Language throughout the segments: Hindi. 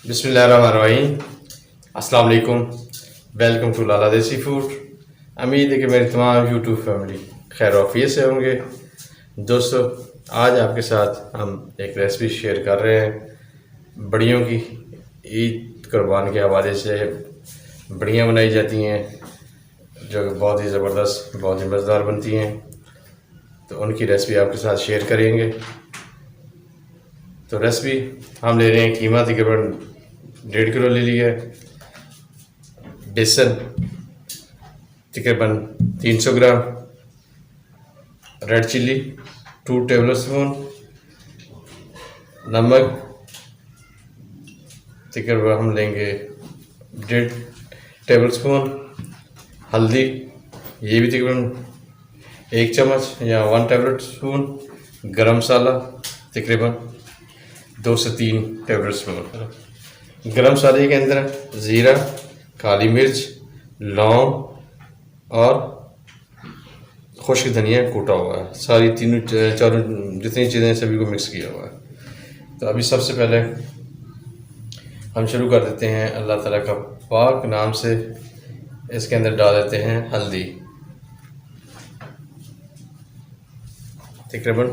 बिस्मिल्लाहिर्रहमानिर्रहीम। अस्सलाम वालेकुम। वेलकम टू लाला देसी फूड। उम्मीद है कि मेरी तमाम यूट्यूब फैमिली खैर वाफियत से होंगे। दोस्तों, आज आपके साथ हम एक रेसिपी शेयर कर रहे हैं बड़ियों की। ईद कुर्बान के हवाले से बड़ियाँ बनाई जाती हैं जो बहुत ही ज़बरदस्त, बहुत ही मज़ेदार बनती हैं, तो उनकी रेसिपी आपके साथ शेयर करेंगे। तो रेसिपी हम ले रहे हैं, कीमा तकरीबन 1.5 किलो ले लिया है, बेसन तकरीबन 300 ग्राम, रेड चिल्ली 2 टेबल स्पून, नमक तकरीबन हम लेंगे 1.5 टेबल स्पून, हल्दी ये भी तकरीबन 1 चम्मच या 1 टेबल स्पून, गरम मसाला तकरीबन 2 से 3 टेबल स्पून। गरम मसाले के अंदर ज़ीरा, काली मिर्च, लौंग और खुश्क धनिया कूटा हुआ है। सारी तीनों चारों जितनी चीज़ें सभी को मिक्स किया हुआ है। तो अभी सबसे पहले हम शुरू कर देते हैं अल्लाह ताला का पाक नाम से। इसके अंदर डाल देते हैं हल्दी तकरीबन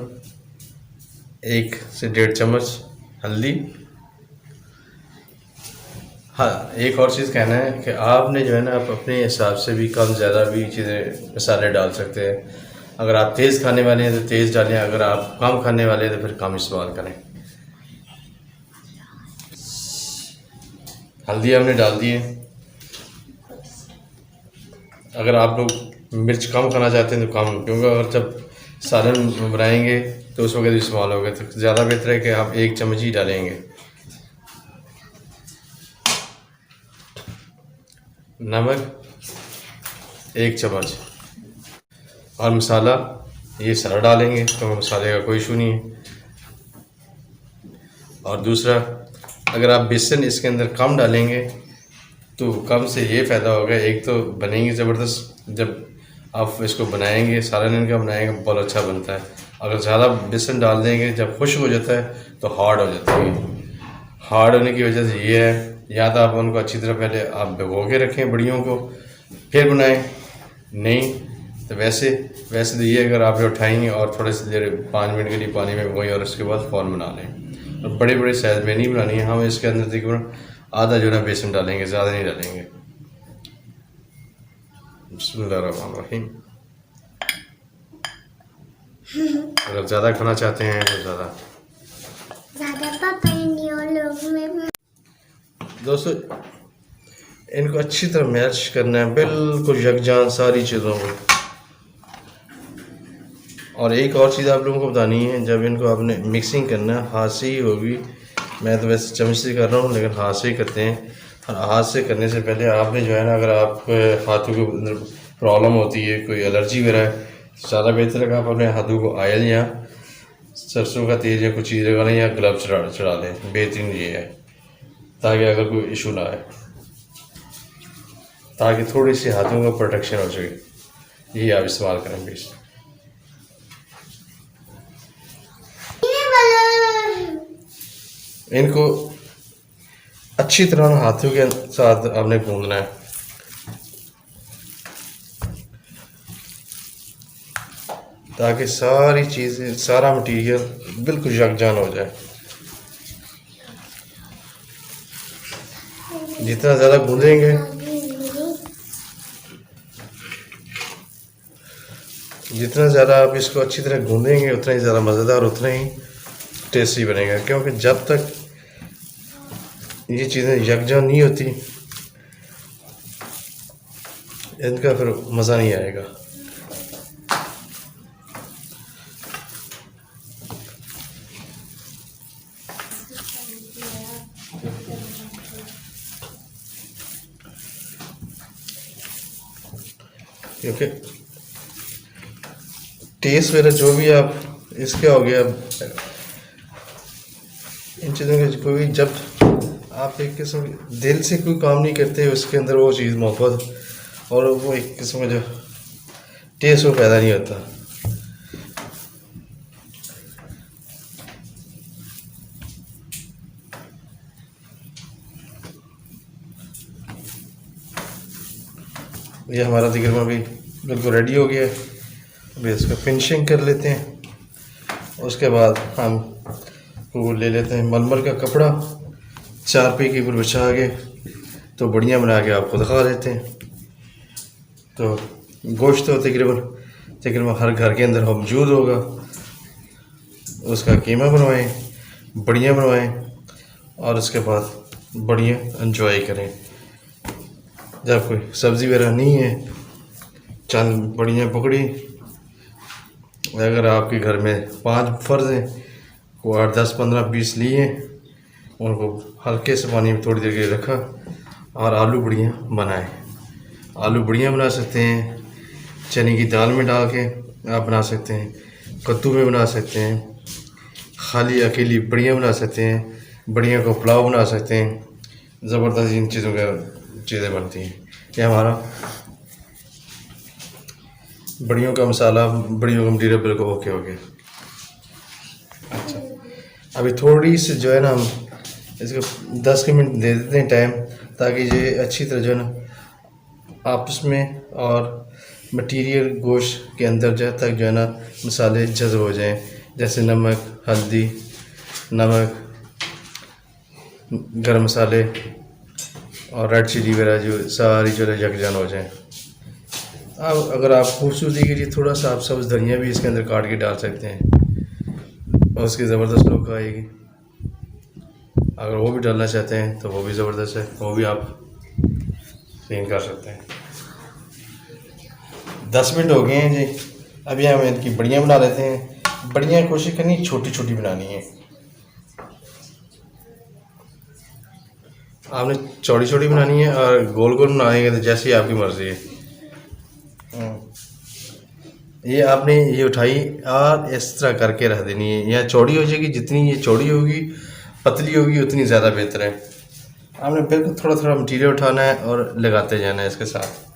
1 से 1.5 चम्मच हल्दी। हाँ, एक और चीज़ कहना है कि आपने जो है ना, आप अपने हिसाब से भी कम ज़्यादा भी चीज़ें मसाले डाल सकते हैं। अगर आप तेज़ खाने वाले हैं तो तेज़ डालें, अगर आप कम खाने वाले हैं तो फिर कम इस्तेमाल करें। हल्दी हमने डाल दी है। अगर आप लोग मिर्च कम खाना चाहते हैं तो कम, क्योंकि अगर जब सालन बनाएंगे तो उस वक्त इस्तेमाल होगा, तो ज़्यादा बेहतर है कि आप 1 चम्मच ही डालेंगे। नमक 1 चम्मच और मसाला ये सारा डालेंगे, तो मसाले का कोई इशू नहीं है। और दूसरा, अगर आप बेसन इसके अंदर कम डालेंगे तो कम से ये फ़ायदा होगा, एक तो बनेंगे ज़बरदस्त, जब आप इसको बनाएंगे सालन इनका बनाएंगे बहुत अच्छा बनता है। अगर ज़्यादा बेसन डाल देंगे जब खुश्क हो जाता है तो हार्ड हो जाता है। हार्ड होने की वजह से ये है, या तो आप उनको अच्छी तरह पहले आप भिगो के रखें बड़ियों को फिर बनाएं, नहीं तो वैसे वैसे तो ये अगर आप उठाएंगे और थोड़े से देर 5 मिनट के लिए पानी में भिगोएं और उसके बाद फ़ौरन बना लें। और बड़े बड़े साइज़ में नहीं बनानी है, हम इसके अंदर तकरीबन आधा जो है बेसन डालेंगे, ज़्यादा नहीं डालेंगे। बिस्मिल्लाहिर्रहमानिर्रहीम। अगर ज़्यादा खाना चाहते हैं तो ज़्यादा दोस्तों इनको अच्छी तरह मैश करना है, बिल्कुल यकजान सारी चीज़ों को। और एक और चीज़ आप लोगों को बतानी है, जब इनको आपने मिक्सिंग करना है हाथ से ही होगी। मैं तो वैसे चम्मच से कर रहा हूँ, लेकिन हाथ से ही करते हैं। और हाथ से करने से पहले आपने जो है ना, अगर आप हाथों के अंदर प्रॉब्लम होती है, कोई एलर्जी वगैरह है, तो ज़्यादा बेहतर है कि आप अपने हाथों को ऑयल या सरसों का तेल या कुछ चीज़ लगा लें या ग्लव्स चढ़ा लें। बेहतरीन ये है, ताकि अगर कोई इशू ना आए, ताकि थोड़ी सी हाथों का प्रोटेक्शन हो सके। यही आप इस्तेमाल करें प्लीज़। इनको अच्छी तरह हाथों के साथ आपने गूंदना है, ताकि सारी चीज़ें, सारा मटेरियल बिल्कुल यकजान हो जाए। जितना ज़्यादा गूंदेंगे, जितना ज़्यादा आप इसको अच्छी तरह गूंदेंगे उतना ही ज़्यादा मज़ेदार, उतना ही टेस्टी बनेगा। क्योंकि जब तक ये चीज़ें यकजान नहीं होती इनका फिर मज़ा नहीं आएगा। क्योंकि टेस्ट वगैरह जो भी आप इसके हो गया, इन चीज़ों के कोई, जब आप एक किस्म दिल से कोई काम नहीं करते उसके अंदर वो चीज़ मोहब्बत और वो एक किस्म का जो टेस्ट वो पैदा नहीं होता। ये हमारा तकरीबन अभी बिल्कुल रेडी हो गया है। अभी इसका फिनिशिंग कर लेते हैं। उसके बाद हम को ले लेते हैं मलमल का कपड़ा, चारपाई के ऊपर बिछा के तो बढ़िया बना के आपको दिखा देते हैं। तो गोश्त तो तकरीबन हर घर के अंदर मौजूद होगा। उसका कीमा बनवाएं, बढ़िया बनवाएं और उसके बाद बढ़िया एंजॉय करें। जब कोई सब्ज़ी वगैरह नहीं है, चंद बढ़िया पकड़ी। अगर आपके घर में 5 फ़र्ज़ हैं, को 8, 10, 15 पीस लिए, उनको हल्के से पानी में थोड़ी देर के लिए रखा और आलू बढ़िया बनाए। आलू बढ़िया बना सकते हैं, चने की दाल में डाल के आप बना सकते हैं, कद्दू में बना सकते हैं, खाली अकेली बढ़िया बना सकते हैं, बढ़िया को पुलाव बना सकते हैं। ज़बरदस्त इन चीज़ों का चीज़ें बनती हैं। ये हमारा बढ़ियों का मसाला, बढ़ियों का मटीरियल बिल्कुल ओके हो गया। अच्छा, अभी थोड़ी सी जो है ना हम इसको 10 मिनट दे देते हैं टाइम, ताकि ये अच्छी तरह जो है ना आपस में और मटीरियल गोश्त के अंदर जाए, तक जो है ना मसाले जज़ब हो जाएं। जैसे नमक, हल्दी, नमक, गरम मसाले और रेड चिली वगैरह जो सारी जो यकजान हो जाएं। अब अगर आप खूबसूरती के लिए थोड़ा सा आप सब्ज़ धनिया भी इसके अंदर काट के डाल सकते हैं और उसकी ज़बरदस्त लुक आएगी। अगर वो भी डालना चाहते हैं तो वो भी ज़बरदस्त है, वो भी आप सीन कर सकते हैं। 10 मिनट हो गए हैं जी। अभी हम इनकी बढ़िया बना लेते हैं। बढ़िया कोशिश करनी छोटी छोटी बनानी है। आपने चौड़ी चौड़ी बनानी है और गोल गोल बनाएंगे तो जैसी आपकी मर्ज़ी है। ये आपने ये उठाई और इस तरह करके रख देनी है। यहाँ चौड़ी हो जाएगी, जितनी ये चौड़ी होगी पतली होगी उतनी ज़्यादा बेहतर है। आपने बिल्कुल थोड़ा थोड़ा मटीरियल उठाना है और लगाते जाना है इसके साथ।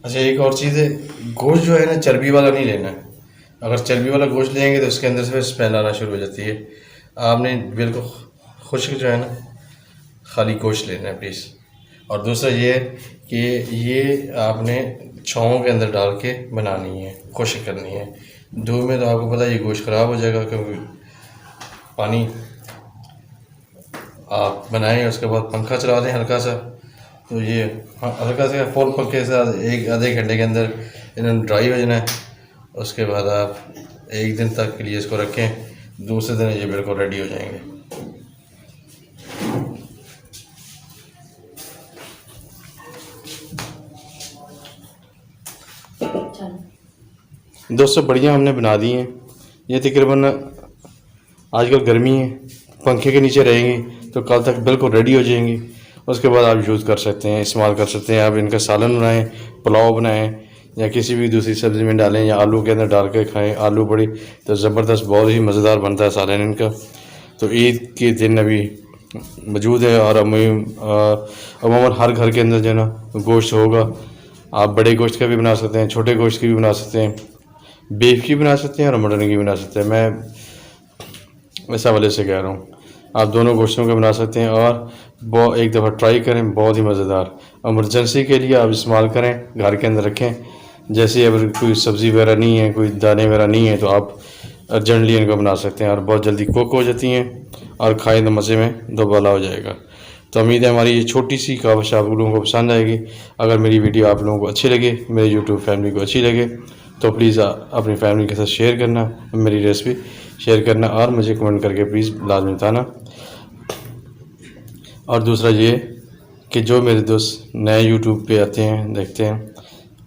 अच्छा, एक और चीज़ है, गोश्त जो है ना चर्बी वाला नहीं लेना है। अगर चर्बी वाला गोश्त लेंगे तो उसके अंदर से फिर स्मेल आना शुरू हो जाती है। आपने बिल्कुल खुश्क जो है ना खाली गोश्त लेना है प्लीज़। और दूसरा ये है कि ये आपने छाँव के अंदर डाल के बनानी है, खुश्क करनी है। धूप में तो आपको पता है ये गोश्त ख़राब हो जाएगा, क्योंकि पानी आप बनाएं उसके बाद पंखा चला दें हल्का सा, तो ये हल्का सा फुल पंखे के साथ 1-आधे घंटे के अंदर इन्होंने ड्राई हो जाना है। उसके बाद आप 1 दिन तक के लिए इसको रखें, दूसरे दिन ये बिल्कुल रेडी हो जाएंगे। दोस्तों बढ़िया हमने बना दी हैं। ये तकरीबन आजकल गर्मी है, पंखे के नीचे रहेंगी तो कल तक बिल्कुल रेडी हो जाएंगी। उसके बाद आप यूज़ कर सकते हैं, इस्तेमाल कर सकते हैं। आप इनका सालन बनाएं, पुलाव बनाएं या किसी भी दूसरी सब्ज़ी में डालें या आलू के अंदर डाल के खाएं। आलू बड़ी तो ज़बरदस्त बहुत ही मज़ेदार बनता है सालन इनका। तो ईद के दिन अभी मौजूद है और अमूमन हर घर के अंदर जो है ना गोश्त होगा। आप बड़े गोश्त का भी बना सकते हैं, छोटे गोश्त की भी बना सकते हैं, बीफ की बना सकते हैं और मटन की बना सकते हैं। मैं इस हवाले से कह रहा हूँ, आप दोनों गोश्तों के बना सकते हैं और एक दफ़ा ट्राई करें, बहुत ही मज़ेदार। इमरजेंसी के लिए आप इस्तेमाल करें, घर के अंदर रखें। जैसे अगर कोई सब्ज़ी वगैरह नहीं है, कोई दाने वगैरह नहीं है, तो आप अर्जेंटली इनको बना सकते हैं और बहुत जल्दी कुक हो जाती हैं और खाएँ तो मज़े में दोबाला हो जाएगा। तो उम्मीद है हमारी ये छोटी सी काविश आप लोगों को पसंद आएगी। अगर मेरी वीडियो आप लोगों को अच्छी लगे, मेरे यूट्यूब फैमिली को अच्छी लगे, तो प्लीज़ अपनी फैमिली के साथ शेयर करना, मेरी रेसिपी शेयर करना और मुझे कमेंट करके प्लीज़ लाजमी बताना। और दूसरा ये कि जो मेरे दोस्त नए यूट्यूब पे आते हैं, देखते हैं,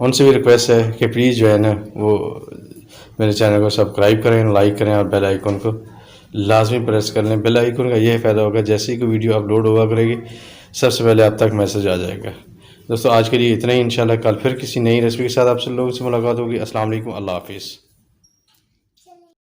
उनसे भी रिक्वेस्ट है कि प्लीज़ जो है ना वो मेरे चैनल को सब्सक्राइब करें, लाइक करें और बेल आइकन को लाजमी प्रेस कर लें। बेल आइकन का यह फ़ायदा होगा, जैसे ही कोई वीडियो अपलोड हुआ करेगी सबसे पहले आप तक मैसेज आ जाएगा। दोस्तों आज के लिए इतना ही। इंशाल्लाह कल फिर किसी नई रेसिपी के साथ आपसे लोगों से मुलाकात होगी। अस्सलाम वालेकुम, अल्लाह हाफिज़।